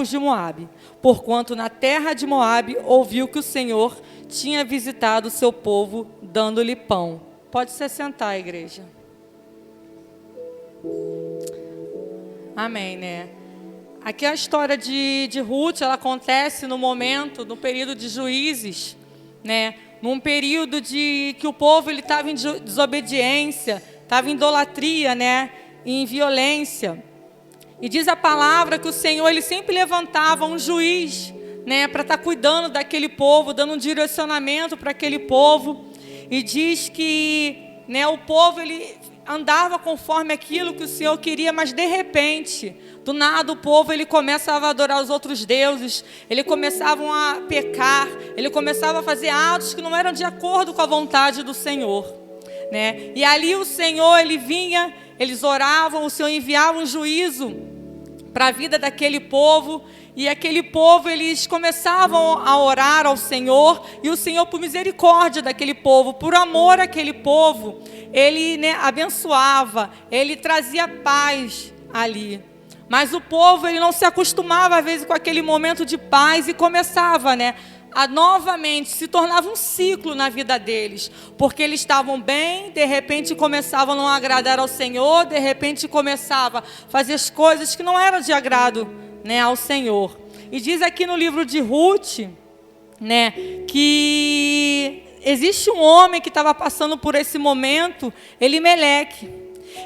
de Moabe, porquanto na terra de Moabe ouviu que o Senhor tinha visitado o seu povo, dando-lhe pão. Pode se sentar, igreja. Amém, né? Aqui a história de Ruth, ela acontece no período de Juízes, né? Num período que o povo estava em desobediência, estava em idolatria, né? Em violência. E diz a palavra que o Senhor, ele sempre levantava um juiz, né, para estar cuidando daquele povo, dando um direcionamento para aquele povo. E diz que, né, o povo, ele andava conforme aquilo que o Senhor queria, mas de repente, do nada o povo, ele começava a adorar os outros deuses, ele começava a pecar, ele começava a fazer atos que não eram de acordo com a vontade do Senhor, né? E ali o Senhor, ele vinha, eles oravam, o Senhor enviava um juízo para a vida daquele povo, e aquele povo, eles começavam a orar ao Senhor, e o Senhor, por misericórdia daquele povo, por amor àquele povo, ele, né, abençoava, ele trazia paz ali. Mas o povo, ele não se acostumava às vezes com aquele momento de paz, e começava, né, novamente se tornava um ciclo na vida deles, porque eles estavam bem, de repente começavam a não agradar ao Senhor, de repente começava a fazer as coisas que não eram de agrado, né, ao Senhor. E diz aqui no livro de Ruth, né, que existe um homem que estava passando por esse momento, Elimeleque.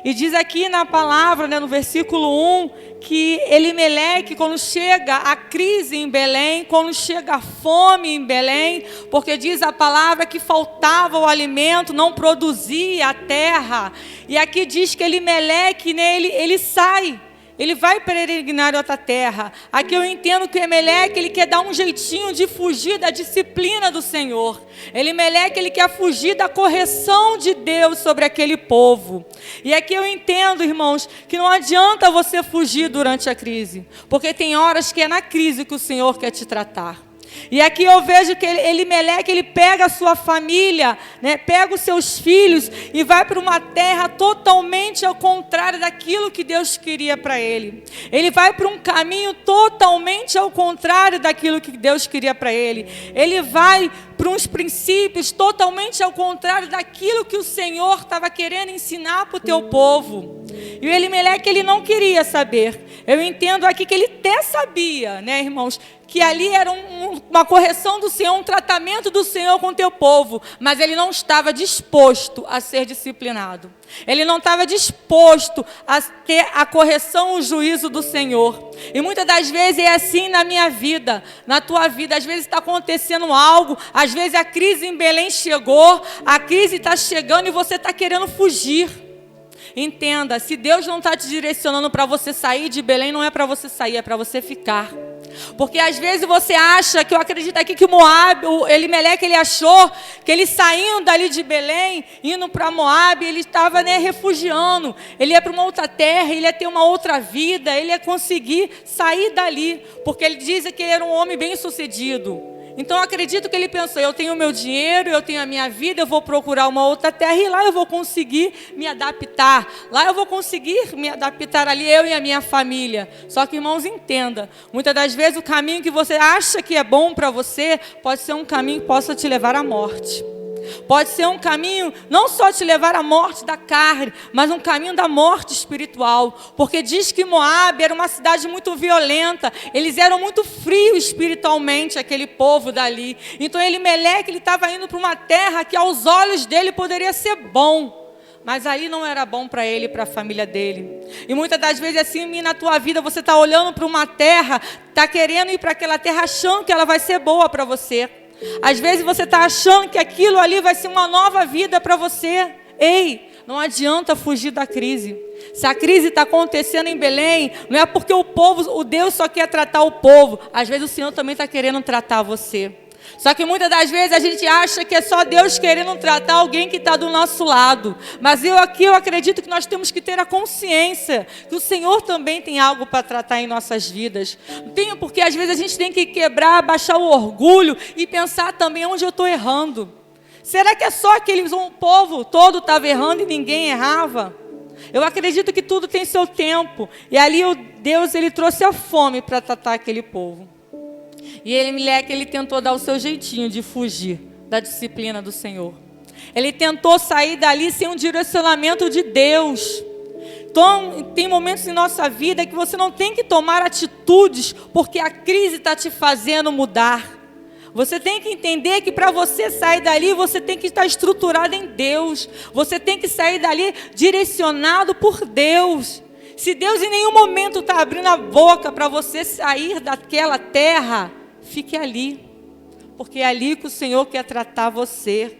E diz aqui na palavra, né, no versículo 1, que Elimeleque, quando chega a crise em Belém, quando chega a fome em Belém, porque diz a palavra que faltava o alimento, não produzia a terra. E aqui diz que Elimeleque, né, ele sai. Ele vai peregrinar em outra terra. Aqui eu entendo que o Elimeleque, ele quer dar um jeitinho de fugir da disciplina do Senhor. Elimeleque, ele quer fugir da correção de Deus sobre aquele povo. E aqui eu entendo, irmãos, que não adianta você fugir durante a crise, porque tem horas que é na crise que o Senhor quer te tratar. E aqui eu vejo que Elimeleque, ele pega a sua família, né, pega os seus filhos e vai para uma terra totalmente ao contrário daquilo que Deus queria para ele. Ele vai para um caminho totalmente ao contrário daquilo que Deus queria para ele. Ele vai para uns princípios totalmente ao contrário daquilo que o Senhor estava querendo ensinar para o teu povo. E o Elimeleque, ele não queria saber. Eu entendo aqui que ele até sabia, né, irmãos, que ali era uma correção do Senhor, um tratamento do Senhor com o teu povo, mas ele não estava disposto a ser disciplinado. Ele não estava disposto a ter a correção, o juízo do Senhor. E muitas das vezes é assim na minha vida, na tua vida. Às vezes está acontecendo algo, às vezes a crise em Belém chegou, a crise está chegando e você está querendo fugir. Entenda, se Deus não está te direcionando para você sair de Belém, não é para você sair, é para você ficar. Porque às vezes você acha, que eu acredito aqui que o Elimeleque, ele achou que ele saindo dali de Belém, indo para Moabe, ele estava, né, refugiando, ele ia para uma outra terra, ele ia ter uma outra vida, ele ia conseguir sair dali, porque ele diz que ele era um homem bem sucedido. Então eu acredito que ele pensou, eu tenho o meu dinheiro, eu tenho a minha vida, eu vou procurar uma outra terra e lá eu vou conseguir me adaptar. Lá eu vou conseguir me adaptar ali, eu e a minha família. Só que, irmãos, entenda, muitas das vezes o caminho que você acha que é bom para você, pode ser um caminho que possa te levar à morte. Pode ser um caminho, não só te levar à morte da carne, mas um caminho da morte espiritual. Porque diz que Moabe era uma cidade muito violenta. Eles eram muito frios espiritualmente, aquele povo dali. Então Elimeleque, ele estava indo para uma terra que aos olhos dele poderia ser bom, mas ali não era bom para ele e para a família dele. E muitas das vezes assim na tua vida você está olhando para uma terra, está querendo ir para aquela terra achando que ela vai ser boa para você. Às vezes você está achando que aquilo ali vai ser uma nova vida para você. Ei, não adianta fugir da crise. Se a crise está acontecendo em Belém, não é porque o Deus só quer tratar o povo. Às vezes o Senhor também está querendo tratar você. Só que muitas das vezes a gente acha que é só Deus querendo tratar alguém que está do nosso lado. Mas eu acredito que nós temos que ter a consciência que o Senhor também tem algo para tratar em nossas vidas. Porque às vezes a gente tem que quebrar, baixar o orgulho e pensar também onde eu estou errando. Será que é só um povo todo estava errando e ninguém errava? Eu acredito que tudo tem seu tempo. E ali Deus ele trouxe a fome para tratar aquele povo. E Elimelec, ele tentou dar o seu jeitinho de fugir da disciplina do Senhor. Ele tentou sair dali sem um direcionamento de Deus. Então, tem momentos em nossa vida que você não tem que tomar atitudes porque a crise está te fazendo mudar. Você tem que entender que para você sair dali, você tem que estar estruturado em Deus. Você tem que sair dali direcionado por Deus. Se Deus em nenhum momento está abrindo a boca para você sair daquela terra, fique ali. Porque é ali que o Senhor quer tratar você.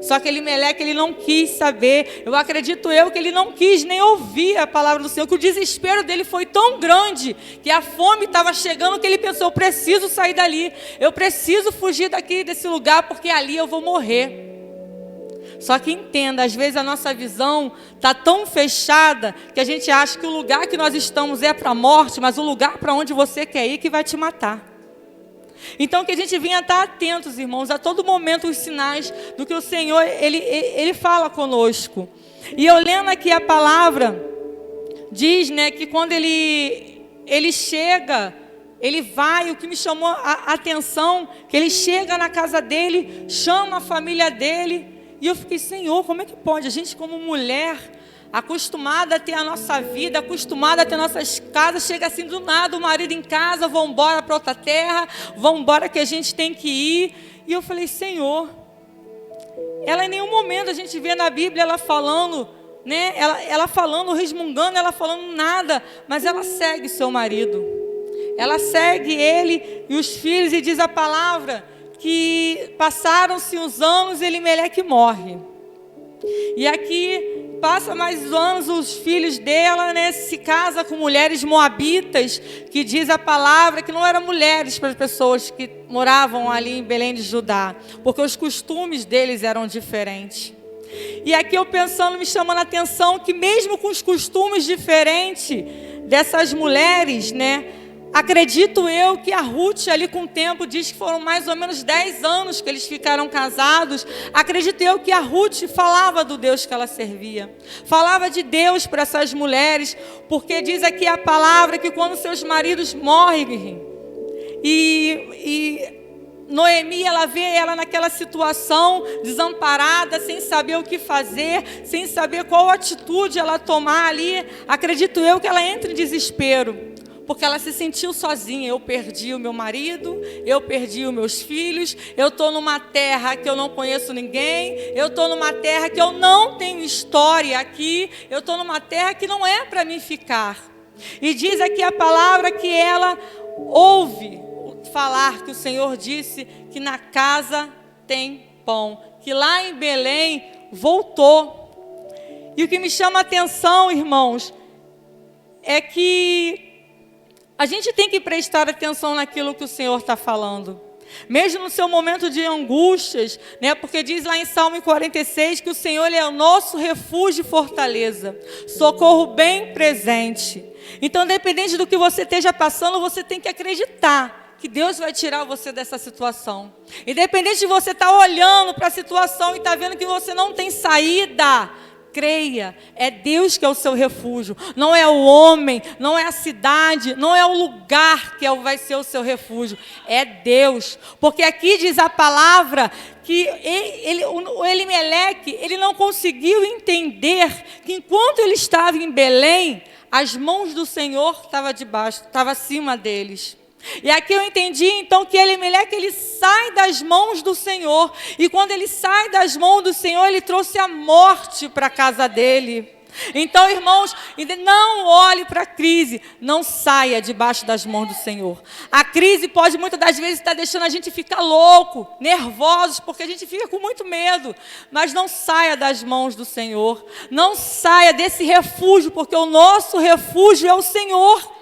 Só que Elimelec, ele não quis saber. Eu acredito que ele não quis nem ouvir a palavra do Senhor. Que o desespero dele foi tão grande, que a fome estava chegando, que ele pensou, eu preciso sair dali. Eu preciso fugir daqui, desse lugar, porque ali eu vou morrer. Só que entenda, às vezes a nossa visão está tão fechada, que a gente acha que o lugar que nós estamos é para a morte, mas o lugar para onde você quer ir que vai te matar. Então que a gente venha estar atentos, irmãos, a todo momento os sinais do que o Senhor, Ele fala conosco. E eu lendo aqui a palavra, diz, né, que quando ele chega, ele vai, o que me chamou a atenção, que ele chega na casa dele, chama a família dele, e eu fiquei, Senhor, como é que pode? A gente como mulher, acostumada a ter a nossa vida, acostumada a ter nossas casas, chega assim do nada, o marido em casa, vão embora para outra terra, vão embora que a gente tem que ir. E eu falei, Senhor, ela em nenhum momento a gente vê na Bíblia ela falando, né? Ela falando, resmungando, ela falando nada, mas ela segue seu marido. Ela segue ele e os filhos e diz a palavra que passaram-se os anos e Elimelec morre. E aqui passa mais anos, os filhos dela, né, se casa com mulheres moabitas, que diz a palavra que não eram mulheres para as pessoas que moravam ali em Belém de Judá, porque os costumes deles eram diferentes. E aqui eu pensando, me chamando a atenção, que mesmo com os costumes diferentes dessas mulheres, né, acredito eu que a Ruth ali com o tempo, diz que foram mais ou menos 10 anos que eles ficaram casados. Acredito eu que a Ruth falava do Deus que ela servia. Falava de Deus para essas mulheres, porque diz aqui a palavra que quando seus maridos morrem, e Noemi, ela vê ela naquela situação, desamparada, sem saber o que fazer, sem saber qual atitude ela tomar ali. Acredito eu que ela entra em desespero. Porque ela se sentiu sozinha. Eu perdi o meu marido, eu perdi os meus filhos, eu estou numa terra que eu não conheço ninguém, eu estou numa terra que eu não tenho história aqui, eu estou numa terra que não é para mim ficar. E diz aqui a palavra que ela ouve falar que o Senhor disse que na casa tem pão, que lá em Belém voltou. E o que me chama a atenção, irmãos, é que a gente tem que prestar atenção naquilo que o Senhor está falando. Mesmo no seu momento de angústias, né? Porque diz lá em Salmo 46 que o Senhor é o nosso refúgio e fortaleza, socorro bem presente. Então, independente do que você esteja passando, você tem que acreditar que Deus vai tirar você dessa situação. Independente de você estar olhando para a situação e estar vendo que você não tem saída, creia, é Deus que é o seu refúgio, não é o homem, não é a cidade, não é o lugar que vai ser o seu refúgio, é Deus. Porque aqui diz a palavra que o Elimelec, ele não conseguiu entender que enquanto ele estava em Belém, as mãos do Senhor estavam acima deles. E aqui eu entendi então que Elimelec, ele sai das mãos do Senhor, e quando ele sai das mãos do Senhor, ele trouxe a morte para a casa dele. Então, irmãos, não olhe para a crise, não saia debaixo das mãos do Senhor. A crise pode muitas das vezes estar deixando a gente ficar louco, nervosos, porque a gente fica com muito medo, mas não saia das mãos do Senhor, não saia desse refúgio, porque o nosso refúgio é o Senhor.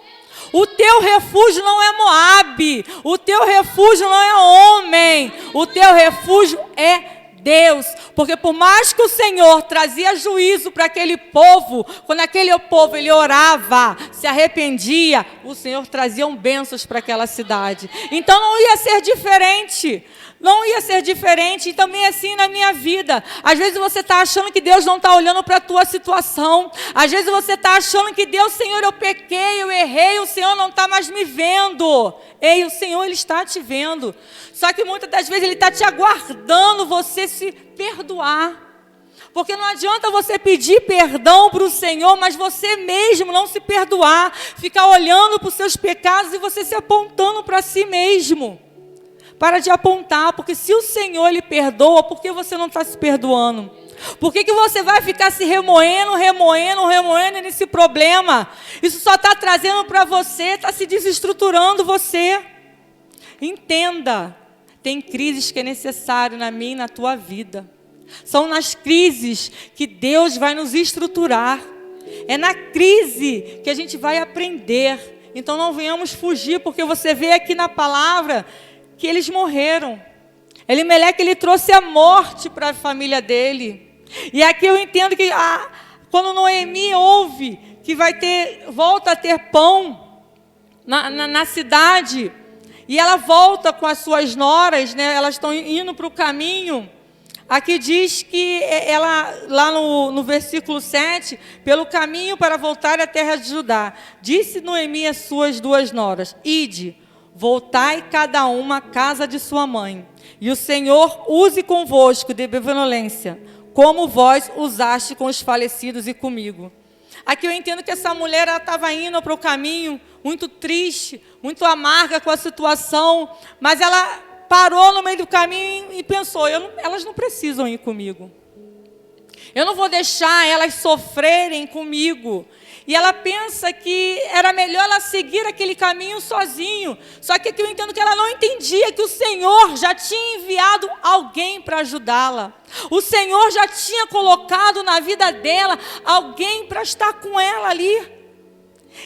O teu refúgio não é Moabe, o teu refúgio não é homem, o teu refúgio é Deus, Porque por mais que o Senhor trazia juízo para aquele povo, quando aquele povo ele orava, se arrependia, o Senhor trazia bênçãos para aquela cidade. Então não ia ser diferente. Não ia ser diferente, e também assim na minha vida. Às vezes você está achando que Deus não está olhando para a tua situação. Às vezes você está achando que Deus, Senhor, eu pequei, eu errei, o Senhor não está mais me vendo. Ei, o Senhor, Ele está te vendo. Só que muitas das vezes Ele está te aguardando você se perdoar. Porque não adianta você pedir perdão para o Senhor, mas você mesmo não se perdoar. Ficar olhando para os seus pecados e você se apontando para si mesmo. Para de apontar, porque se o Senhor lhe perdoa, por que você não está se perdoando? Por que você vai ficar se remoendo nesse problema? Isso só está trazendo para você, está se desestruturando você. Entenda, tem crises que é necessário na minha e na tua vida. São nas crises que Deus vai nos estruturar. É na crise que a gente vai aprender. Então não venhamos fugir, porque você vê aqui na palavra que eles morreram. Elimeleque, ele trouxe a morte para a família dele. E aqui eu entendo que quando Noemi ouve que volta a ter pão na cidade, e ela volta com as suas noras, né, elas estão indo para o caminho. Aqui diz que ela, lá no versículo 7, pelo caminho para voltar à terra de Judá, disse Noemi às suas duas noras: ide, voltai cada uma à casa de sua mãe, e o Senhor use convosco de benevolência, como vós usaste com os falecidos e comigo. Aqui eu entendo que essa mulher estava indo para o caminho, muito triste, muito amarga com a situação, mas ela parou no meio do caminho e pensou: elas não precisam ir comigo. Eu não vou deixar elas sofrerem comigo. E ela pensa que era melhor ela seguir aquele caminho sozinho. Só que aqui eu entendo que ela não entendia que o Senhor já tinha enviado alguém para ajudá-la. O Senhor já tinha colocado na vida dela alguém para estar com ela ali.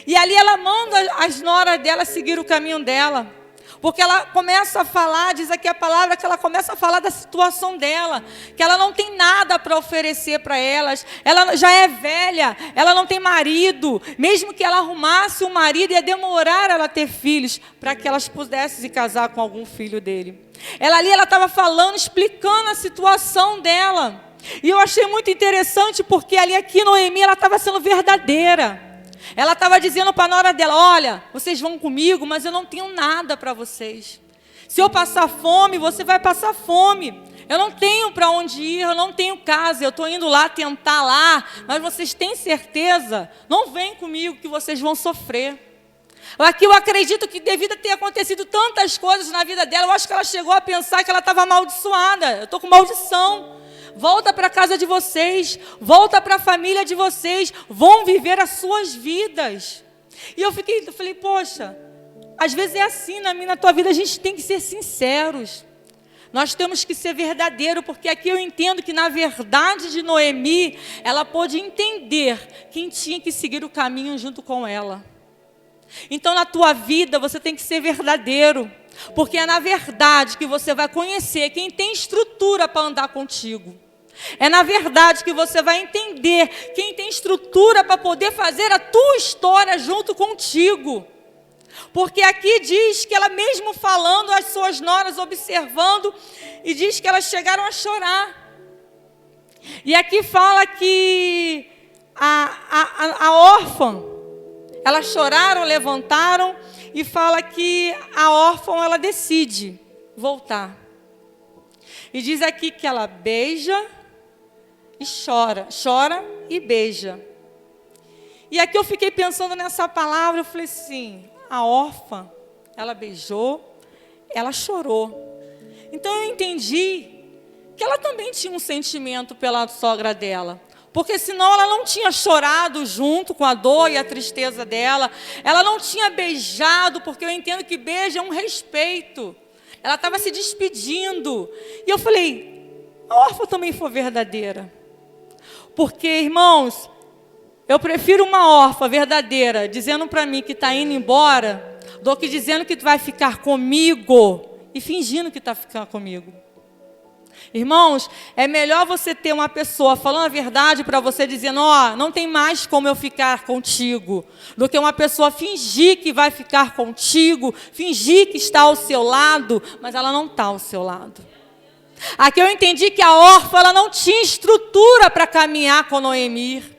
E ali ela manda as noras dela seguir o caminho dela. Porque ela começa a falar, diz aqui a palavra, que ela começa a falar da situação dela, que ela não tem nada para oferecer para elas, ela já é velha, ela não tem marido, mesmo que ela arrumasse um marido, ia demorar ela ter filhos, para que elas pudessem se casar com algum filho dele. Ela estava falando, explicando a situação dela, e eu achei muito interessante, porque ali aqui Noemi, ela estava sendo verdadeira. Ela estava dizendo para a nora dela: olha, vocês vão comigo, mas eu não tenho nada para vocês. Se eu passar fome, você vai passar fome. Eu não tenho para onde ir, eu não tenho casa, eu estou indo lá tentar lá, mas vocês têm certeza? Não vem comigo que vocês vão sofrer. Aqui eu acredito que devido a ter acontecido tantas coisas na vida dela, eu acho que ela chegou a pensar que ela estava amaldiçoada. Eu estou com maldição. Volta para a casa de vocês, volta para a família de vocês, vão viver as suas vidas. E eu falei, poxa, às vezes é assim na minha e na tua vida, a gente tem que ser sinceros. Nós temos que ser verdadeiros, porque aqui eu entendo que na verdade de Noemi, ela pôde entender quem tinha que seguir o caminho junto com ela. Então na tua vida você tem que ser verdadeiro, porque é na verdade que você vai conhecer quem tem estrutura para andar contigo. É na verdade que você vai entender quem tem estrutura para poder fazer a tua história junto contigo. Porque aqui diz que ela mesmo falando, as suas noras observando, e diz que elas chegaram a chorar. E aqui fala que a órfã, elas choraram, levantaram, e fala que a órfã, ela decide voltar. E diz aqui que ela beija e chora e beija. E aqui eu fiquei pensando nessa palavra, eu falei assim, a órfã, ela beijou, ela chorou. Então eu entendi que ela também tinha um sentimento pela sogra dela. Porque senão ela não tinha chorado junto com a dor e a tristeza dela. Ela não tinha beijado, porque eu entendo que beijo é um respeito. Ela estava se despedindo. E eu falei, a órfã também foi verdadeira. Porque, irmãos, eu prefiro uma órfã verdadeira dizendo para mim que está indo embora, do que dizendo que vai ficar comigo e fingindo que está ficando comigo. Irmãos, é melhor você ter uma pessoa falando a verdade para você, dizendo, não tem mais como eu ficar contigo, do que uma pessoa fingir que vai ficar contigo, fingir que está ao seu lado, mas ela não está ao seu lado. Aqui eu entendi que a órfã, ela não tinha estrutura para caminhar com Noemi.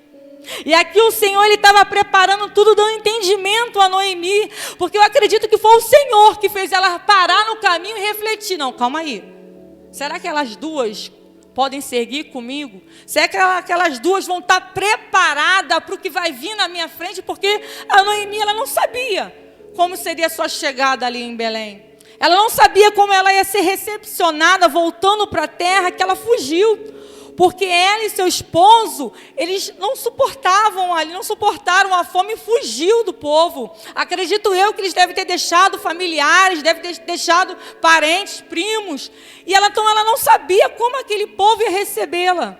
E aqui o Senhor, Ele estava preparando tudo, dando entendimento a Noemi, porque eu acredito que foi o Senhor que fez ela parar no caminho e refletir. Não, calma aí. Será que elas duas podem seguir comigo? Será que aquelas duas vão estar preparadas para o que vai vir na minha frente? Porque a Noemi, ela não sabia como seria a sua chegada ali em Belém. Ela não sabia como ela ia ser recepcionada voltando para a terra que ela fugiu. Porque ela e seu esposo, eles não suportavam ali, não suportaram a fome e fugiu do povo. Acredito eu que eles devem ter deixado familiares, devem ter deixado parentes, primos. E então ela não sabia como aquele povo ia recebê-la.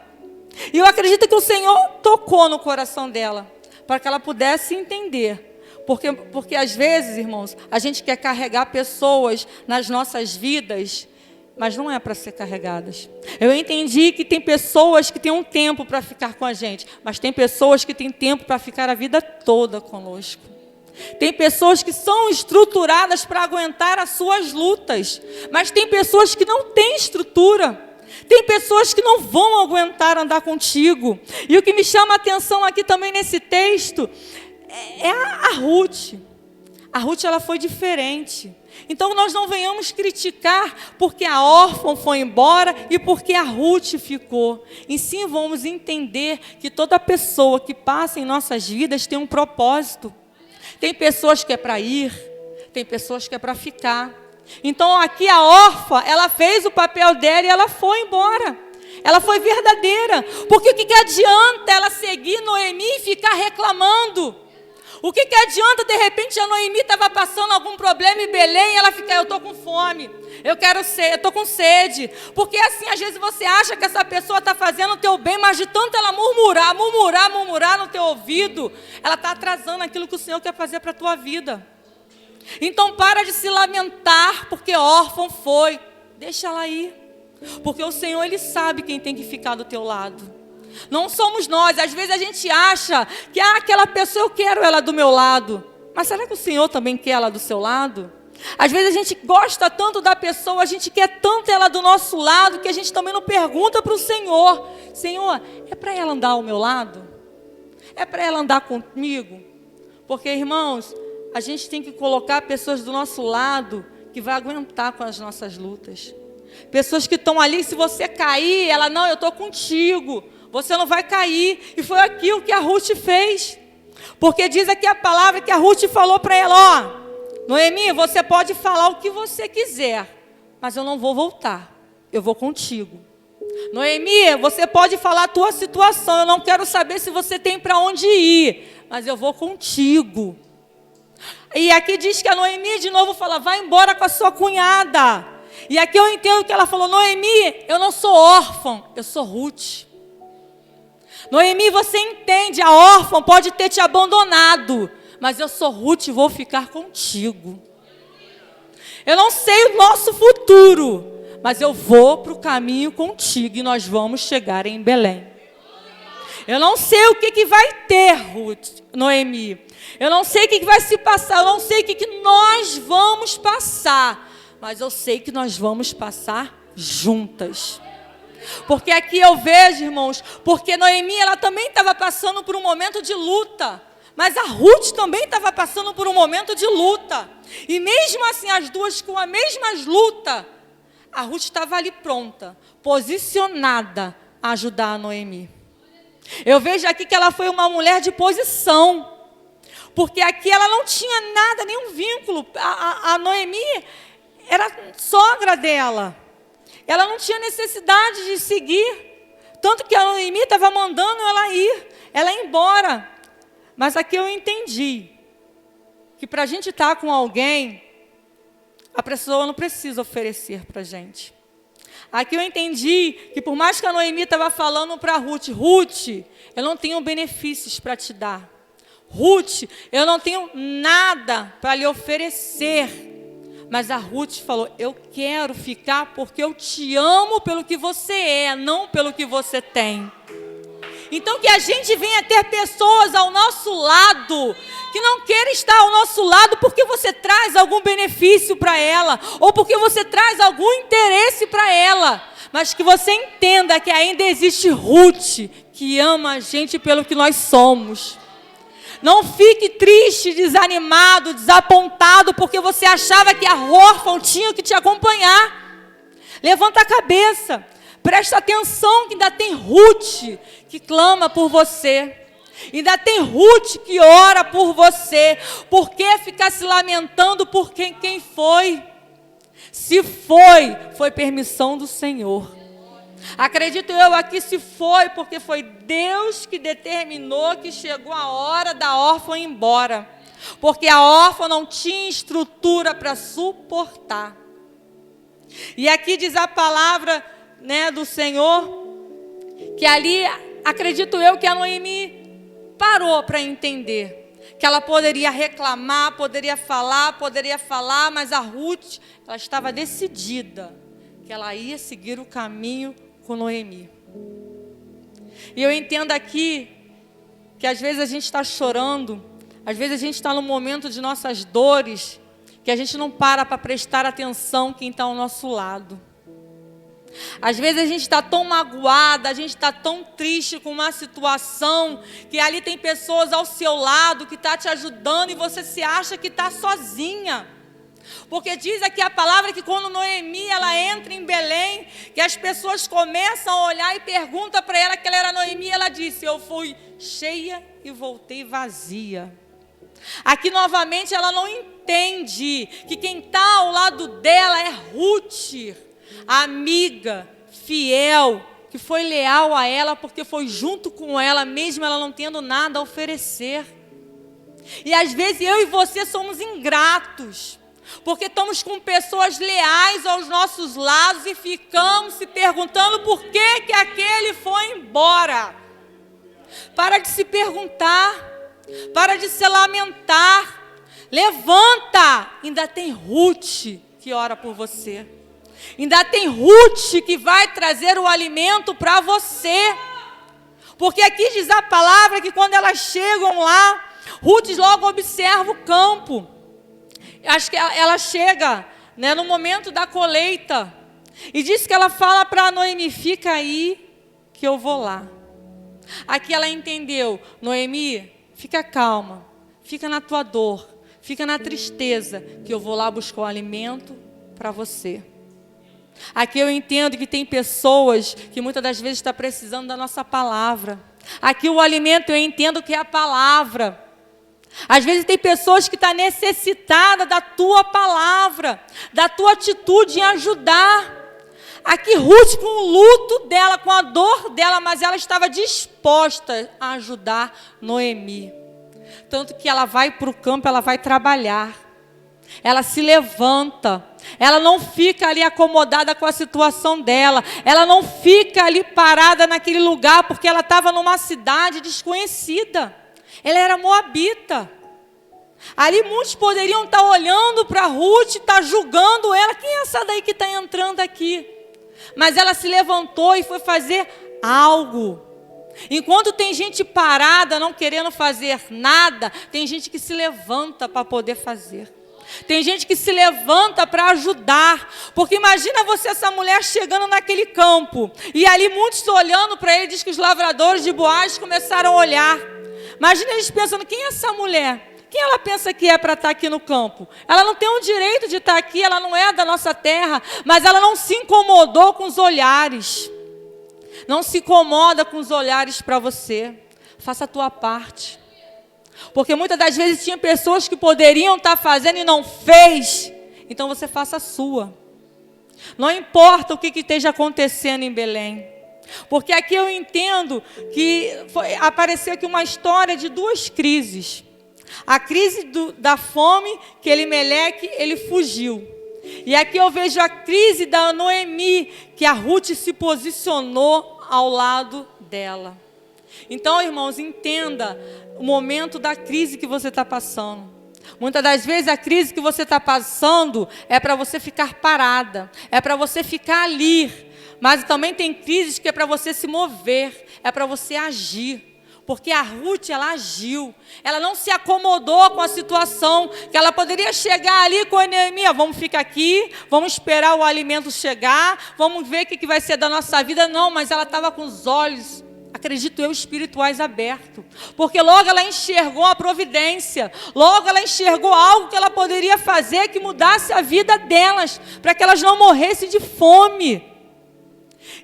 E eu acredito que o Senhor tocou no coração dela, para que ela pudesse entender. Porque às vezes, irmãos, a gente quer carregar pessoas nas nossas vidas, mas não é para ser carregadas. Eu entendi que tem pessoas que têm um tempo para ficar com a gente, mas tem pessoas que têm tempo para ficar a vida toda conosco. Tem pessoas que são estruturadas para aguentar as suas lutas, mas tem pessoas que não têm estrutura. Tem pessoas que não vão aguentar andar contigo. E o que me chama a atenção aqui também nesse texto é a Ruth. A Ruth, ela foi diferente. Então nós não venhamos criticar porque a órfã foi embora e porque a Ruth ficou. E sim, vamos entender que toda pessoa que passa em nossas vidas tem um propósito. Tem pessoas que é para ir, tem pessoas que é para ficar. Então aqui a órfã, ela fez o papel dela e ela foi embora. Ela foi verdadeira. Porque o que adianta ela seguir Noemi e ficar reclamando? O que adianta, de repente, a Noemi estava passando algum problema em Belém e ela fica, eu estou com fome, eu estou com sede. Porque assim, às vezes você acha que essa pessoa está fazendo o teu bem, mas de tanto ela murmurar no teu ouvido, ela está atrasando aquilo que o Senhor quer fazer para a tua vida. Então para de se lamentar porque órfão foi, deixa ela ir. Porque o Senhor, Ele sabe quem tem que ficar do teu lado. Não somos nós. Às vezes a gente acha que aquela pessoa, eu quero ela do meu lado. Mas será que o Senhor também quer ela do seu lado? Às vezes a gente gosta tanto da pessoa, a gente quer tanto ela do nosso lado, que a gente também não pergunta para o Senhor: Senhor, é para ela andar ao meu lado? É para ela andar comigo? Porque, irmãos, a gente tem que colocar pessoas do nosso lado que vai aguentar com as nossas lutas. Pessoas que estão ali, se você cair, ela, não, eu estou contigo. Você não vai cair. E foi aquilo que a Ruth fez. Porque diz aqui a palavra que a Ruth falou para ela, Noemi, você pode falar o que você quiser, mas eu não vou voltar. Eu vou contigo. Noemi, você pode falar a tua situação. Eu não quero saber se você tem para onde ir, mas eu vou contigo. E aqui diz que a Noemi de novo fala, vai embora com a sua cunhada. E aqui eu entendo que ela falou, Noemi, eu não sou órfã, eu sou Ruth. Noemi, você entende, a órfã pode ter te abandonado, mas eu sou Ruth e vou ficar contigo. Eu não sei o nosso futuro, mas eu vou para o caminho contigo e nós vamos chegar em Belém. Eu não sei o que vai ter, Noemi. Eu não sei o que vai se passar, eu não sei o que nós vamos passar, mas eu sei que nós vamos passar juntas. Porque aqui eu vejo, irmãos, porque Noemi, ela também estava passando por um momento de luta, mas a Ruth também estava passando por um momento de luta. E mesmo assim, as duas com a mesma luta, a Ruth estava ali pronta, posicionada a ajudar a Noemi. Eu vejo aqui que ela foi uma mulher de posição, porque aqui ela não tinha nada, nenhum vínculo. A Noemi era sogra dela. Ela não tinha necessidade de seguir. Tanto que a Noemi estava mandando ela ir embora. Mas aqui eu entendi que para a gente estar com alguém, a pessoa não precisa oferecer para a gente. Aqui eu entendi que por mais que a Noemi estava falando para a Ruth, Ruth, eu não tenho benefícios para te dar. Ruth, eu não tenho nada para lhe oferecer. Mas a Ruth falou, eu quero ficar porque eu te amo pelo que você é, não pelo que você tem. Então que a gente venha ter pessoas ao nosso lado, que não queiram estar ao nosso lado porque você traz algum benefício para ela, ou porque você traz algum interesse para ela, mas que você entenda que ainda existe Ruth, que ama a gente pelo que nós somos. Não fique triste, desanimado, desapontado, porque você achava que a órfã tinha que te acompanhar. Levanta a cabeça, presta atenção que ainda tem Ruth que clama por você. Ainda tem Ruth que ora por você. Por que ficar se lamentando por quem foi? Se foi permissão do Senhor. Acredito eu aqui, se foi, porque foi Deus que determinou que chegou a hora da órfã ir embora. Porque a órfã não tinha estrutura para suportar. E aqui diz a palavra, né, do Senhor, que ali, acredito eu, que a Noemi parou para entender. Que ela poderia reclamar, poderia falar, mas a Ruth, ela estava decidida que ela ia seguir o caminho com Noemi. E eu entendo aqui que às vezes a gente está chorando, às vezes a gente está no momento de nossas dores, que a gente não para prestar atenção quem está ao nosso lado. Às vezes a gente está tão magoada, a gente está tão triste com uma situação, que ali tem pessoas ao seu lado que estão te ajudando e você se acha que está sozinha. Porque diz aqui a palavra que quando Noemi ela entra em Belém, que as pessoas começam a olhar e perguntam para ela que ela era Noemi, ela disse, eu fui cheia e voltei vazia. Aqui novamente ela não entende que quem está ao lado dela é Ruth, a amiga, fiel, que foi leal a ela porque foi junto com ela, mesmo ela não tendo nada a oferecer. E às vezes eu e você somos ingratos, porque estamos com pessoas leais aos nossos lados e ficamos se perguntando por que aquele foi embora. Para de se perguntar, para de se lamentar, levanta, ainda tem Ruth que ora por você. Ainda tem Ruth que vai trazer o alimento para você. Porque aqui diz a palavra que quando elas chegam lá, Ruth logo observa o campo. Acho que ela chega, né, no momento da colheita. E diz que ela fala para Noemi, fica aí que eu vou lá. Aqui ela entendeu, Noemi, fica calma, fica na tua dor, fica na tristeza, que eu vou lá buscar o alimento para você. Aqui eu entendo que tem pessoas que muitas das vezes estão precisando da nossa palavra. Aqui o alimento eu entendo que é a palavra. Às vezes tem pessoas que estão necessitadas da tua palavra, da tua atitude em ajudar. Aqui Ruth com o luto dela, com a dor dela, mas ela estava disposta a ajudar Noemi. Tanto que ela vai para o campo, ela vai trabalhar. Ela se levanta, ela não fica ali acomodada com a situação dela, ela não fica ali parada naquele lugar, porque ela estava numa cidade desconhecida, ela era moabita. Ali muitos poderiam estar olhando para Ruth, estar julgando ela, quem é essa daí que está entrando aqui? Mas ela se levantou e foi fazer algo. Enquanto tem gente parada, não querendo fazer nada, tem gente que se levanta para poder fazer. Tem gente que se levanta para ajudar. Porque imagina você, essa mulher chegando naquele campo. E ali muitos olhando para ele, diz que os lavradores de Boaz começaram a olhar. Imagina eles pensando, quem é essa mulher? Quem ela pensa que é para estar aqui no campo? Ela não tem o direito de estar aqui, ela não é da nossa terra. Mas ela não se incomodou com os olhares. Não se incomoda com os olhares para você. Faça a tua parte. Porque muitas das vezes tinha pessoas que poderiam estar fazendo e não fez. Então você faça a sua. Não importa o que esteja acontecendo em Belém. Porque aqui eu entendo que apareceu aqui uma história de duas crises. A crise da fome, que Elimeleque, ele fugiu. E aqui eu vejo a crise da Noemi, que a Ruth se posicionou ao lado dela. Então, irmãos, entenda o momento da crise que você está passando. Muitas das vezes a crise que você está passando é para você ficar parada, é para você ficar ali. Mas também tem crises que é para você se mover, é para você agir. Porque a Ruth, ela agiu, ela não se acomodou com a situação, que ela poderia chegar ali com a Noemi, vamos ficar aqui, vamos esperar o alimento chegar, vamos ver o que vai ser da nossa vida. Não, mas ela estava com os olhos, acredito eu, espirituais abertos, porque logo ela enxergou a providência, logo ela enxergou algo que ela poderia fazer, que mudasse a vida delas, para que elas não morressem de fome.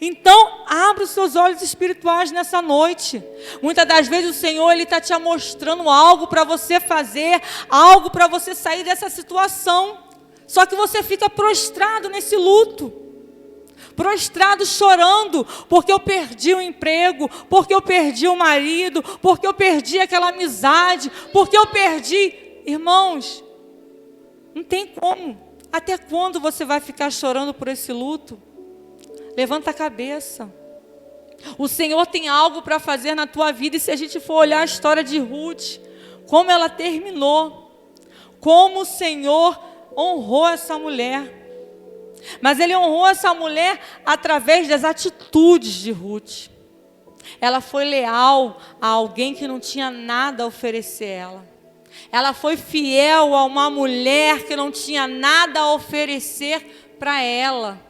Então, abra os seus olhos espirituais nessa noite. Muitas das vezes o Senhor está te mostrando algo para você fazer, algo para você sair dessa situação. Só que você fica prostrado nesse luto, prostrado chorando, porque eu perdi o emprego, porque eu perdi o marido, porque eu perdi aquela amizade, porque eu perdi. Irmãos, não tem como. Até quando você vai ficar chorando por esse luto? Levanta a cabeça. O Senhor tem algo para fazer na tua vida. E se a gente for olhar a história de Ruth, como ela terminou, como o Senhor honrou essa mulher. Mas Ele honrou essa mulher através das atitudes de Ruth. Ela foi leal a alguém que não tinha nada a oferecer a ela. Ela foi fiel a uma mulher que não tinha nada a oferecer para ela.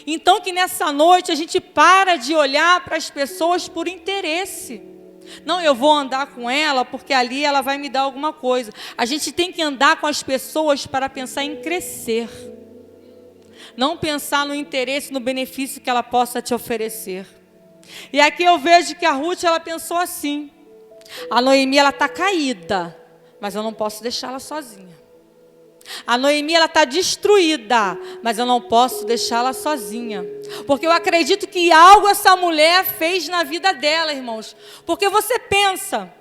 Então que nessa noite a gente para de olhar para as pessoas por interesse. Não, eu vou andar com ela porque ali ela vai me dar alguma coisa. A gente tem que andar com as pessoas para pensar em crescer. Não pensar no interesse, no benefício que ela possa te oferecer. E aqui eu vejo que a Ruth, ela pensou assim. A Noemi, ela está caída, mas eu não posso deixá-la sozinha. A Noemi, ela está destruída, mas eu não posso deixá-la sozinha. Porque eu acredito que algo essa mulher fez na vida dela, irmãos. Porque você pensa,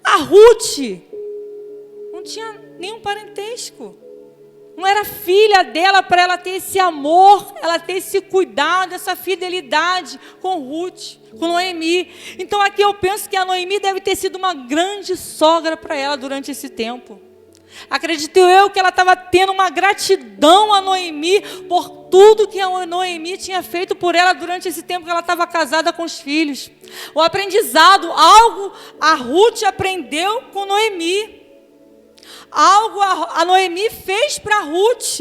a Ruth não tinha nenhum parentesco. Não era filha dela para ela ter esse amor, ela ter esse cuidado, essa fidelidade com Ruth, com Noemi. Então aqui eu penso que a Noemi deve ter sido uma grande sogra para ela durante esse tempo. Acredito eu que ela estava tendo uma gratidão a Noemi por tudo que a Noemi tinha feito por ela durante esse tempo que ela estava casada com os filhos. O aprendizado, algo a Ruth aprendeu com Noemi. Algo a Noemi fez para Ruth.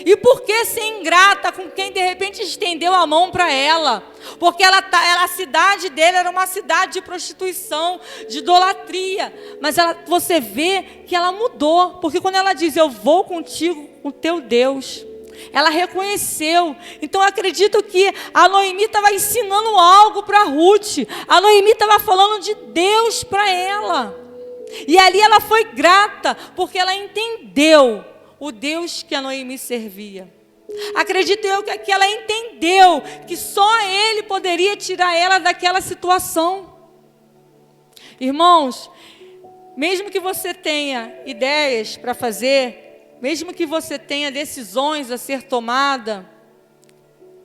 E por que ser ingrata com quem de repente estendeu a mão para ela? Porque a cidade dele era uma cidade de prostituição, de idolatria. Mas você vê que ela mudou. Porque quando ela diz, eu vou contigo, com o teu Deus, ela reconheceu. Então eu acredito que a Noemi estava ensinando algo para Ruth. A Noemi estava falando de Deus para ela. E ali ela foi grata, porque ela entendeu o Deus que a Noemi servia. Acredito eu que aqui ela entendeu que só Ele poderia tirar ela daquela situação. Irmãos, mesmo que você tenha ideias para fazer, mesmo que você tenha decisões a ser tomada,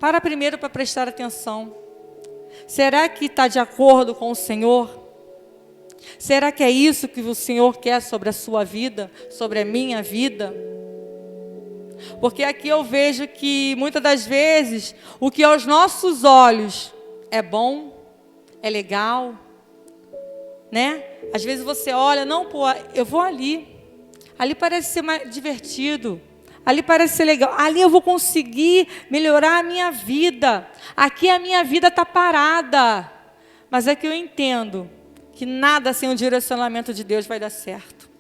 para primeiro para prestar atenção. Será que está de acordo com o Senhor? Será que é isso que o Senhor quer sobre a sua vida, sobre a minha vida? Porque aqui eu vejo que muitas das vezes o que aos nossos olhos é bom, é legal, né? Às vezes você olha, não, pô, eu vou ali parece ser mais divertido, ali parece ser legal, ali eu vou conseguir melhorar a minha vida, aqui a minha vida está parada. Mas é que eu entendo que nada sem o direcionamento de Deus vai dar certo.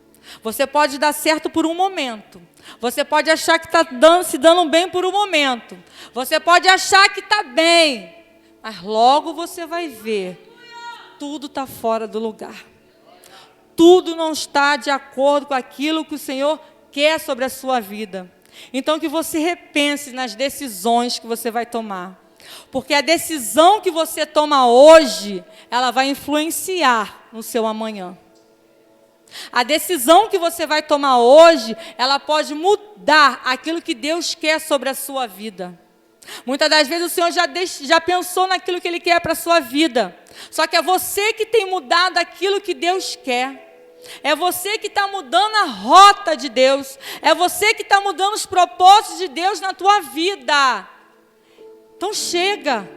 Você pode dar certo por um momento. Você pode achar que está se dando bem por um momento. Você pode achar que está bem. Mas logo você vai ver. Tudo está fora do lugar. Tudo não está de acordo com aquilo que o Senhor quer sobre a sua vida. Então que você repense nas decisões que você vai tomar. Porque a decisão que você toma hoje, ela vai influenciar no seu amanhã. A decisão que você vai tomar hoje, ela pode mudar aquilo que Deus quer sobre a sua vida. Muitas das vezes o Senhor já pensou naquilo que Ele quer para a sua vida. Só que é você que tem mudado aquilo que Deus quer. É você que está mudando a rota de Deus. É você que está mudando os propósitos de Deus na tua vida. Então chega.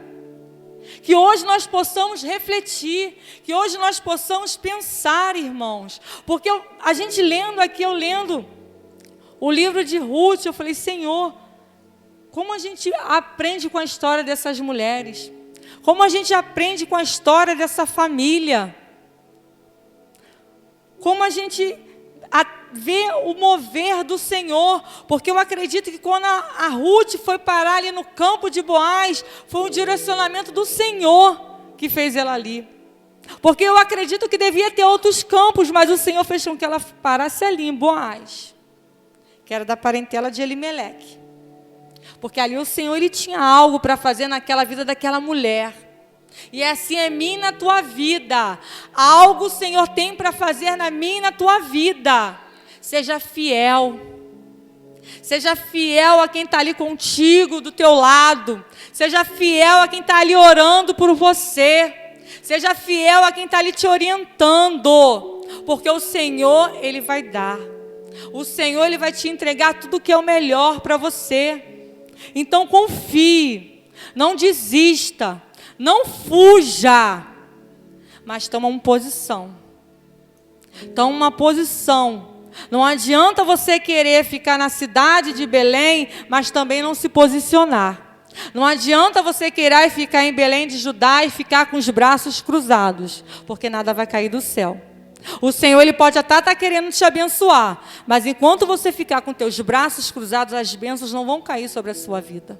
Que hoje nós possamos refletir. Que hoje nós possamos pensar, irmãos. Porque a gente lendo aqui, eu lendo o livro de Ruth, eu falei, Senhor, como a gente aprende com a história dessas mulheres? Como a gente aprende com a história dessa família? Como a gente vê o mover do Senhor, porque eu acredito que quando a Ruth foi parar ali no campo de Boaz, foi um direcionamento do Senhor que fez ela ali. Porque eu acredito que devia ter outros campos, mas o Senhor fez com que ela parasse ali em Boaz, que era da parentela de Elimeleque. Porque ali o Senhor, Ele tinha algo para fazer naquela vida daquela mulher. E assim é minha e na tua vida. Algo o Senhor tem para fazer na minha e na tua vida. Seja fiel. Seja fiel a quem está ali contigo, do teu lado. Seja fiel a quem está ali orando por você. Seja fiel a quem está ali te orientando. Porque o Senhor, Ele vai dar. O Senhor, Ele vai te entregar tudo que é o melhor para você. Então confie. Não desista. Não fuja, mas toma uma posição. Toma uma posição. Não adianta você querer ficar na cidade de Belém, mas também não se posicionar. Não adianta você querer ficar em Belém de Judá e ficar com os braços cruzados, porque nada vai cair do céu. O Senhor, Ele pode até estar querendo te abençoar, mas enquanto você ficar com teus braços cruzados, as bênçãos não vão cair sobre a sua vida.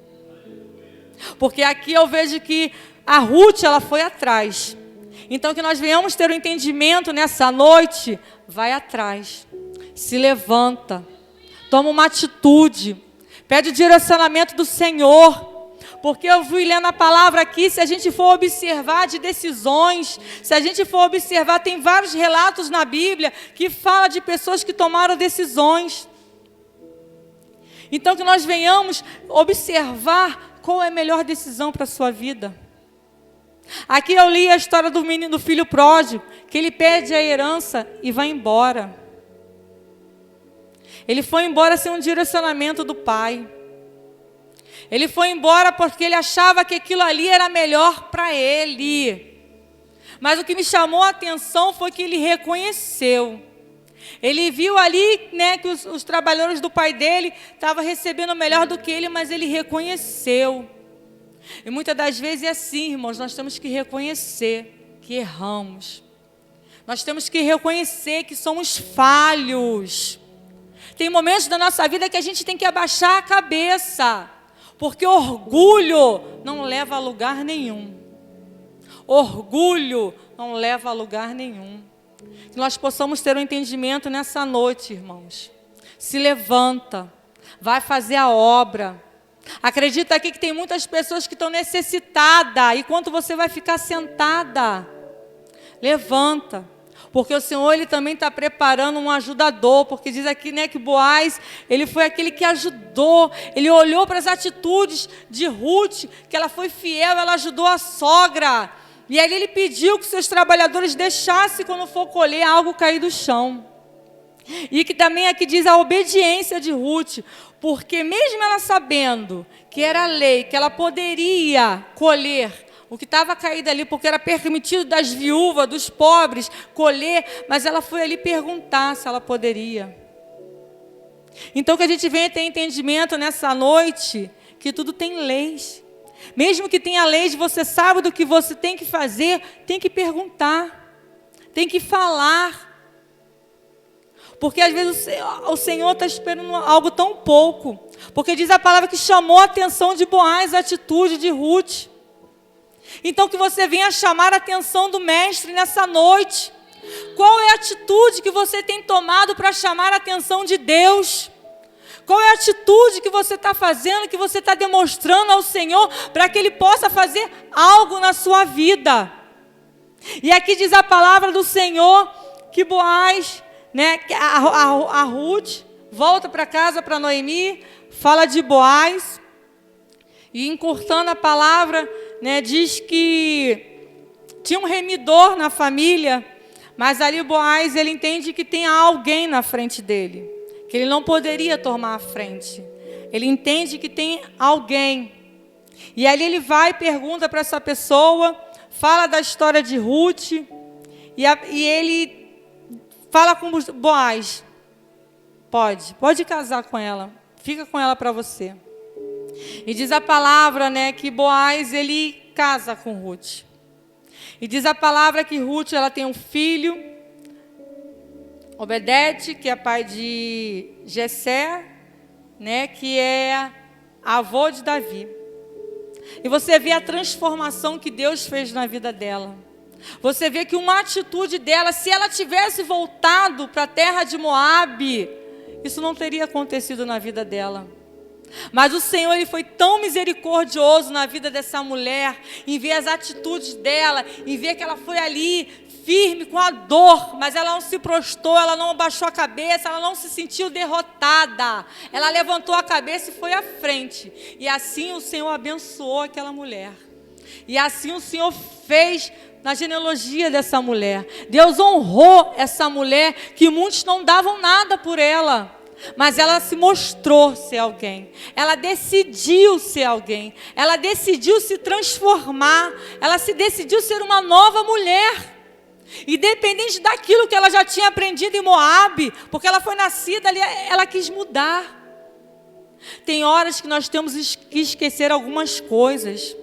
Porque aqui eu vejo que a Ruth, ela foi atrás. Então que nós venhamos ter um entendimento nessa noite. Vai atrás. Se levanta. Toma uma atitude. Pede o direcionamento do Senhor. Porque eu fui lendo a palavra aqui, se a gente for observar de decisões, se a gente for observar, tem vários relatos na Bíblia que fala de pessoas que tomaram decisões. Então que nós venhamos observar qual é a melhor decisão para a sua vida. Aqui eu li a história do menino, do filho pródigo, que ele pede a herança e vai embora. Ele foi embora sem um direcionamento do pai. Ele foi embora porque ele achava que aquilo ali era melhor para ele. Mas o que me chamou a atenção foi que ele reconheceu. Ele viu ali, né, que os trabalhadores do pai dele estavam recebendo melhor do que ele, mas ele reconheceu. E muitas das vezes é assim, irmãos, nós temos que reconhecer que erramos. Nós temos que reconhecer que somos falhos. Tem momentos da nossa vida que a gente tem que abaixar a cabeça, porque orgulho não leva a lugar nenhum. Orgulho não leva a lugar nenhum. Que nós possamos ter um entendimento nessa noite, irmãos. Se levanta, vai fazer a obra. Acredita aqui que tem muitas pessoas que estão necessitadas. E quanto você vai ficar sentada? Levanta. Porque o Senhor, Ele também está preparando um ajudador. Porque diz aqui, né, que Boaz, ele foi aquele que ajudou. Ele olhou para as atitudes de Ruth, que ela foi fiel, ela ajudou a sogra. E aí ele pediu que seus trabalhadores deixassem, quando for colher, algo cair do chão. E que também aqui diz a obediência de Ruth. Porque mesmo ela sabendo que era lei, que ela poderia colher o que estava caído ali, porque era permitido das viúvas, dos pobres, colher, mas ela foi ali perguntar se ela poderia. Então que a gente venha ter entendimento nessa noite, que tudo tem leis. Mesmo que tenha leis, você sabe do que você tem que fazer, tem que perguntar, tem que falar. Porque às vezes o Senhor está esperando algo tão pouco. Porque diz a palavra que chamou a atenção de Boaz a atitude de Ruth. Então que você venha chamar a atenção do Mestre nessa noite. Qual é a atitude que você tem tomado para chamar a atenção de Deus? Qual é a atitude que você está fazendo, que você está demonstrando ao Senhor, para que Ele possa fazer algo na sua vida? E aqui diz a palavra do Senhor que Boaz, né, a Ruth volta para casa, para Noemi, fala de Boaz, e encurtando a palavra, né, diz que tinha um remidor na família, Mas ali Boaz, ele entende que tem alguém na frente dele, que ele não poderia tomar a frente. Ele entende que tem alguém. E ali ele vai e pergunta para essa pessoa, fala da história de Ruth, e ele fala com Boaz, pode casar com ela, fica com ela para você. E diz a palavra, né, que Boaz, ele casa com Ruth. E diz a palavra que Ruth, ela tem um filho, Obedete, que é pai de Jessé, né, que é avô de Davi. E você vê a transformação que Deus fez na vida dela. Você vê que uma atitude dela, se ela tivesse voltado para a terra de Moabe, isso não teria acontecido na vida dela. Mas o Senhor, ele foi tão misericordioso na vida dessa mulher, em ver as atitudes dela, em ver que ela foi ali firme com a dor, mas ela não se prostrou, ela não abaixou a cabeça, ela não se sentiu derrotada. Ela levantou a cabeça e foi à frente. E assim o Senhor abençoou aquela mulher. E assim o Senhor fez na genealogia dessa mulher. Deus honrou essa mulher que muitos não davam nada por ela. Mas ela se mostrou ser alguém, ela decidiu ser alguém, ela decidiu se transformar, ela se decidiu ser uma nova mulher, independente daquilo que ela já tinha aprendido em Moabe, porque ela foi nascida ali, ela quis mudar. Tem horas que nós temos que esquecer algumas coisas.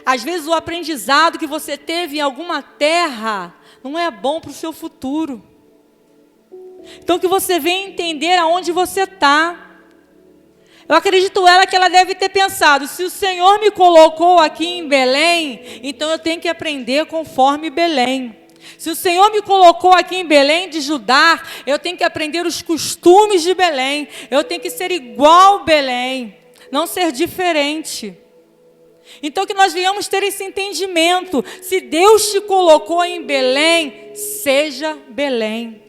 Às vezes o aprendizado que você teve em alguma terra não é bom para o seu futuro. Então que você venha entender aonde você está. Eu acredito que ela deve ter pensado, se o Senhor me colocou aqui em Belém, então eu tenho que aprender conforme Belém. Se o Senhor me colocou aqui em Belém de Judá, eu tenho que aprender os costumes de Belém. Eu tenho que ser igual Belém, não ser diferente. Então que nós venhamos ter esse entendimento. Se Deus te colocou em Belém, seja Belém.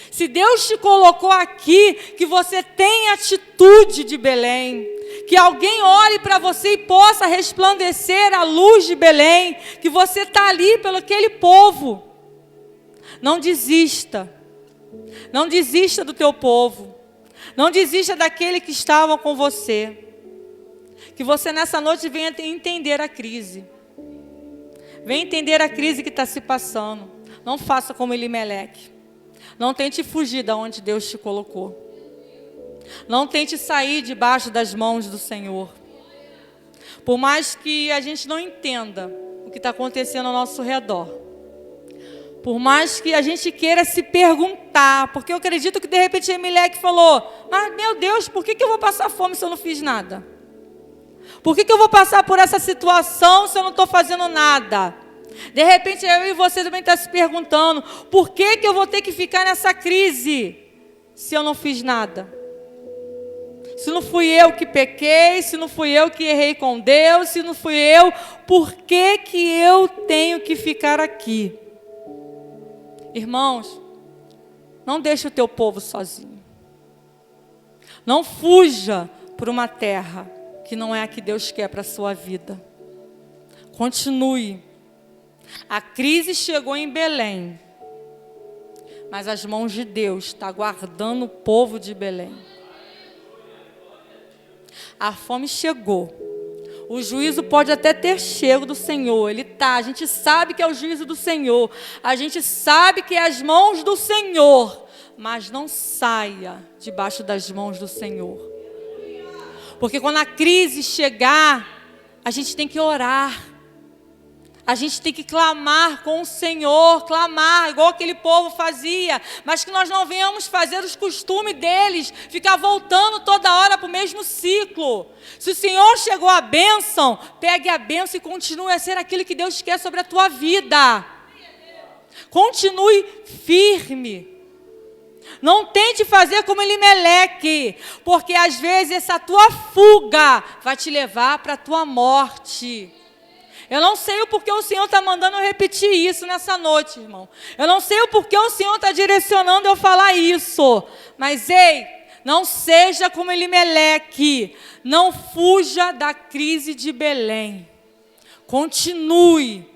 Se Deus te colocou aqui, que você tenha atitude de Belém, que alguém olhe para você e possa resplandecer a luz de Belém, que você está ali pelo aquele povo. Não desista, não desista do teu povo, não desista daquele que estava com você. Que você nessa noite venha entender a crise, venha entender a crise que está se passando. Não faça como Elimeleque. Não tente fugir de onde Deus te colocou. Não tente sair debaixo das mãos do Senhor. Por mais que a gente não entenda o que está acontecendo ao nosso redor. Por mais que a gente queira se perguntar. Porque eu acredito que de repente Elimeleque falou, mas meu Deus, por que eu vou passar fome se eu não fiz nada? Por que eu vou passar por essa situação se eu não estou fazendo nada? De repente eu e você também estão se perguntando, por que eu vou ter que ficar nessa crise se eu não fiz nada? Se não fui eu que pequei, se não fui eu que errei com Deus, se não fui eu, por que eu tenho que ficar aqui? Irmãos, não deixe o teu povo sozinho. Não fuja por uma terra que não é a que Deus quer para a sua vida. Continue. A crise chegou em Belém, mas as mãos de Deus estão guardando o povo de Belém. A fome chegou. O juízo pode até ter chego do Senhor. Ele está. A gente sabe que é o juízo do Senhor. A gente sabe que é as mãos do Senhor. Mas não saia debaixo das mãos do Senhor. Porque quando a crise chegar, a gente tem que orar. A gente tem que clamar com o Senhor, clamar, igual aquele povo fazia. Mas que nós não venhamos fazer os costumes deles, ficar voltando toda hora para o mesmo ciclo. Se o Senhor chegou à bênção, pegue a bênção e continue a ser aquilo que Deus quer sobre a tua vida. Continue firme. Não tente fazer como Elimeleque, porque às vezes essa tua fuga vai te levar para a tua morte. Eu não sei o porquê o Senhor está mandando eu repetir isso nessa noite, irmão. Eu não sei o porquê o Senhor está direcionando eu falar isso. Mas ei, não seja como Elimeleque. Não fuja da crise de Belém. Continue.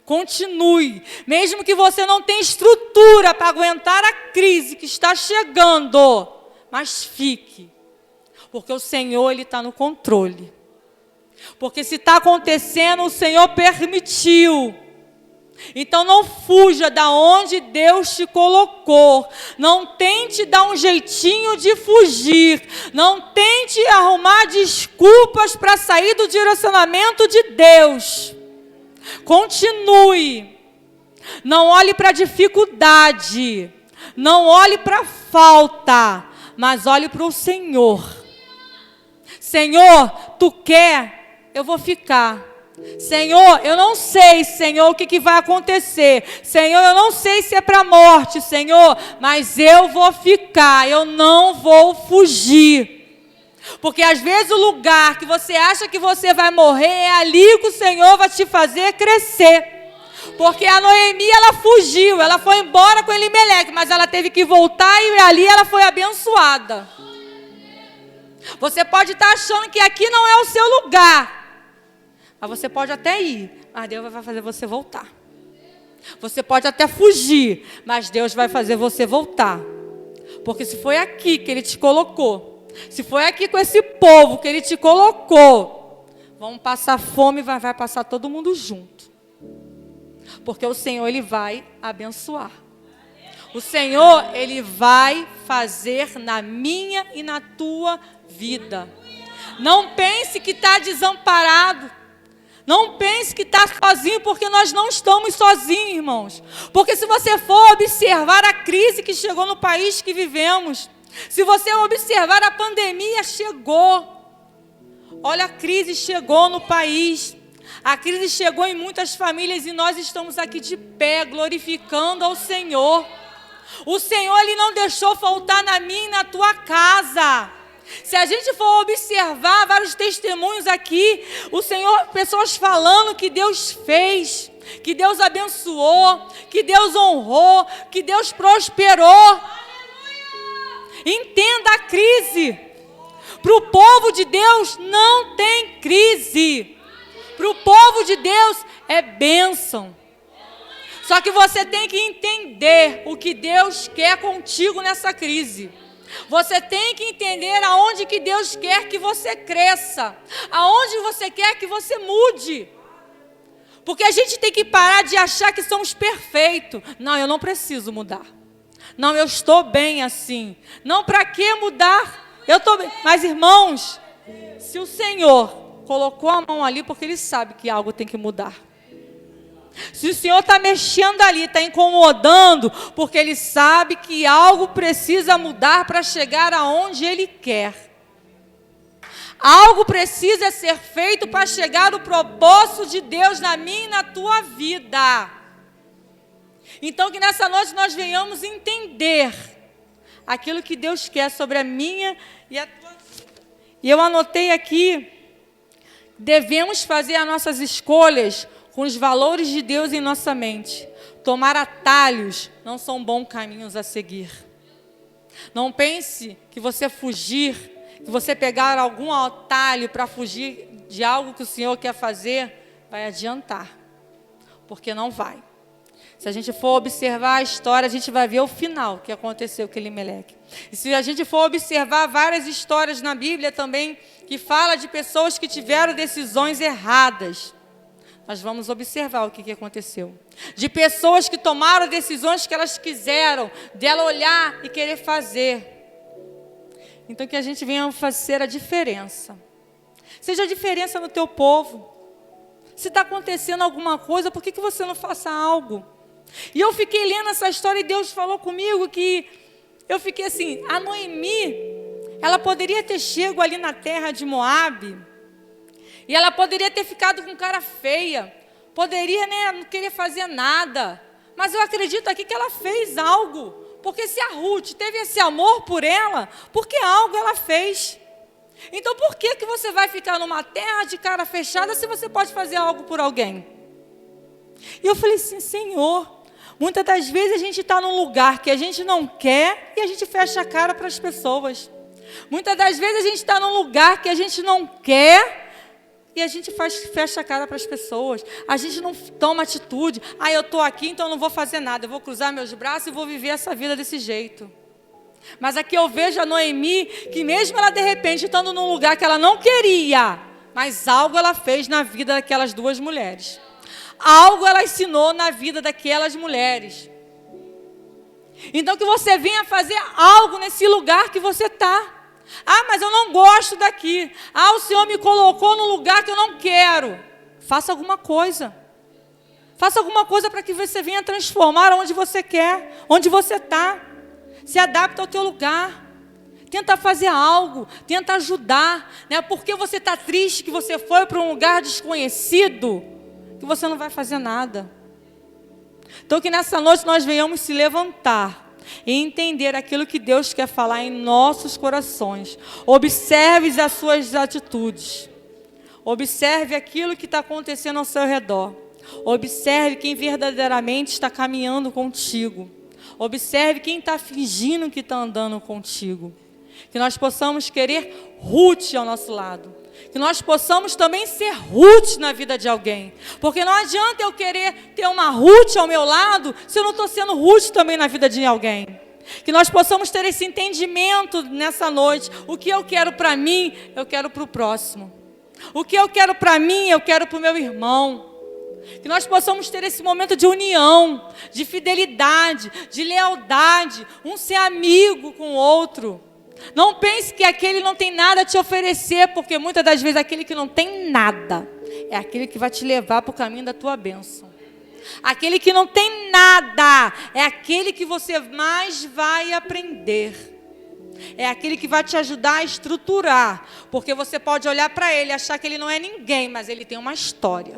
Continue. Mesmo que você não tenha estrutura para aguentar a crise que está chegando, mas fique. Porque o Senhor, Ele está no controle. Porque se está acontecendo, o Senhor permitiu. Então não fuja da onde Deus te colocou. Não tente dar um jeitinho de fugir. Não tente arrumar desculpas para sair do direcionamento de Deus. Continue. Não olhe para a dificuldade. Não olhe para a falta. Mas olhe para o Senhor. Senhor, Tu quer? Eu vou ficar. Senhor, eu não sei, Senhor, o que vai acontecer. Senhor, eu não sei se é para a morte, Senhor, mas eu vou ficar, eu não vou fugir. Porque às vezes o lugar que você acha que você vai morrer é ali que o Senhor vai te fazer crescer. Porque a Noemi, ela fugiu, ela foi embora com Elimeleque, mas ela teve que voltar e ali ela foi abençoada. Você pode estar achando que aqui não é o seu lugar, mas você pode até ir, mas Deus vai fazer você voltar. Você pode até fugir, mas Deus vai fazer você voltar. Porque se foi aqui que Ele te colocou, se foi aqui com esse povo que Ele te colocou, vamos passar fome e vai passar todo mundo junto. Porque o Senhor, Ele vai abençoar. O Senhor, Ele vai fazer na minha e na tua vida. Não pense que está desamparado. Não pense que está sozinho, porque nós não estamos sozinhos, irmãos. Porque se você for observar a crise que chegou no país que vivemos, se você observar a pandemia chegou. Olha, a crise chegou no país. A crise chegou em muitas famílias e nós estamos aqui de pé, glorificando ao Senhor. O Senhor, Ele não deixou faltar na minha e na tua casa. Se a gente for observar vários testemunhos aqui, o Senhor, pessoas falando que Deus fez, que Deus abençoou, que Deus honrou, que Deus prosperou. Entenda a crise. Para o povo de Deus não tem crise. Para o povo de Deus é bênção. Só que você tem que entender o que Deus quer contigo nessa crise. Você tem que entender aonde que Deus quer que você cresça. Aonde você quer que você mude. Porque a gente tem que parar de achar que somos perfeitos. Não, eu não preciso mudar. Não, eu estou bem assim. Não, para que mudar? Eu estou bem. Mas, irmãos, se o Senhor colocou a mão ali, porque Ele sabe que algo tem que mudar. Se o Senhor está mexendo ali, está incomodando, porque Ele sabe que algo precisa mudar para chegar aonde Ele quer. Algo precisa ser feito para chegar ao propósito de Deus na minha e na tua vida. Então que nessa noite nós venhamos entender aquilo que Deus quer sobre a minha e a tua vida. E eu anotei aqui, devemos fazer as nossas escolhas com os valores de Deus em nossa mente. Tomar atalhos não são bons caminhos a seguir. Não pense que você fugir, que você pegar algum atalho para fugir de algo que o Senhor quer fazer, vai adiantar. Porque não vai. Se a gente for observar a história, a gente vai ver o final que aconteceu com Elimeleque. E se a gente for observar várias histórias na Bíblia também, que fala de pessoas que tiveram decisões erradas, nós vamos observar o que aconteceu. De pessoas que tomaram decisões que elas quiseram, dela olhar e querer fazer. Então que a gente venha fazer a diferença. Seja a diferença no teu povo. Se está acontecendo alguma coisa, por que você não faça algo? E eu fiquei lendo essa história e Deus falou comigo que eu fiquei assim, a Noemi, ela poderia ter chego ali na terra de Moabe, e ela poderia ter ficado com cara feia, poderia, não querer fazer nada, mas eu acredito aqui que ela fez algo, porque se a Ruth teve esse amor por ela, porque algo ela fez. Então por que você vai ficar numa terra de cara fechada se você pode fazer algo por alguém? E eu falei assim, Senhor, muitas das vezes a gente está num lugar que a gente não quer e a gente fecha a cara para as pessoas. Muitas das vezes a gente está num lugar que a gente não quer E a gente fecha a cara para as pessoas. A gente não toma atitude. Eu estou aqui, então eu não vou fazer nada. Eu vou cruzar meus braços e vou viver essa vida desse jeito. Mas aqui eu vejo a Noemi, que mesmo ela de repente estando num lugar que ela não queria, mas algo ela fez na vida daquelas duas mulheres. Algo ela ensinou na vida daquelas mulheres. Então que você venha fazer algo nesse lugar que você está. Mas eu não gosto daqui. O Senhor me colocou num lugar que eu não quero. Faça alguma coisa. Faça alguma coisa para que você venha transformar onde você quer, onde você está. Se adapta ao teu lugar. Tenta fazer algo, tenta ajudar. Não é porque você está triste que você foi para um lugar desconhecido que você não vai fazer nada. Então que nessa noite nós venhamos se levantar e entender aquilo que Deus quer falar em nossos corações. Observe as suas atitudes. Observe aquilo que está acontecendo ao seu redor. Observe quem verdadeiramente está caminhando contigo. Observe quem está fingindo que está andando contigo. Que nós possamos querer Ruth ao nosso lado. Que nós possamos também ser Ruth na vida de alguém. Porque não adianta eu querer ter uma Ruth ao meu lado se eu não estou sendo Ruth também na vida de alguém. Que nós possamos ter esse entendimento nessa noite. O que eu quero para mim, eu quero para o próximo. O que eu quero para mim, eu quero para o meu irmão. Que nós possamos ter esse momento de união, de fidelidade, de lealdade, um ser amigo com o outro. Não pense que aquele não tem nada a te oferecer, porque muitas das vezes aquele que não tem nada é aquele que vai te levar para o caminho da tua bênção. Aquele que não tem nada é aquele que você mais vai aprender. É aquele que vai te ajudar a estruturar, porque você pode olhar para ele e achar que ele não é ninguém, mas ele tem uma história.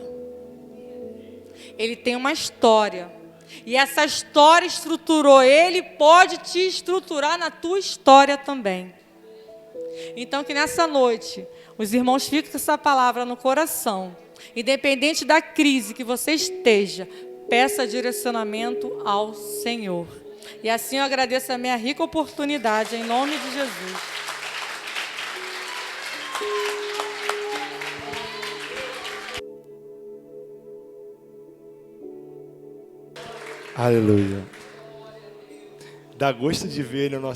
Ele tem uma história. E essa história estruturou ele, pode te estruturar na tua história também. Então que nessa noite, os irmãos fiquem com essa palavra no coração. Independente da crise que você esteja, peça direcionamento ao Senhor. E assim eu agradeço a minha rica oportunidade, em nome de Jesus. Aleluia. Dá gosto de ver ele, o nosso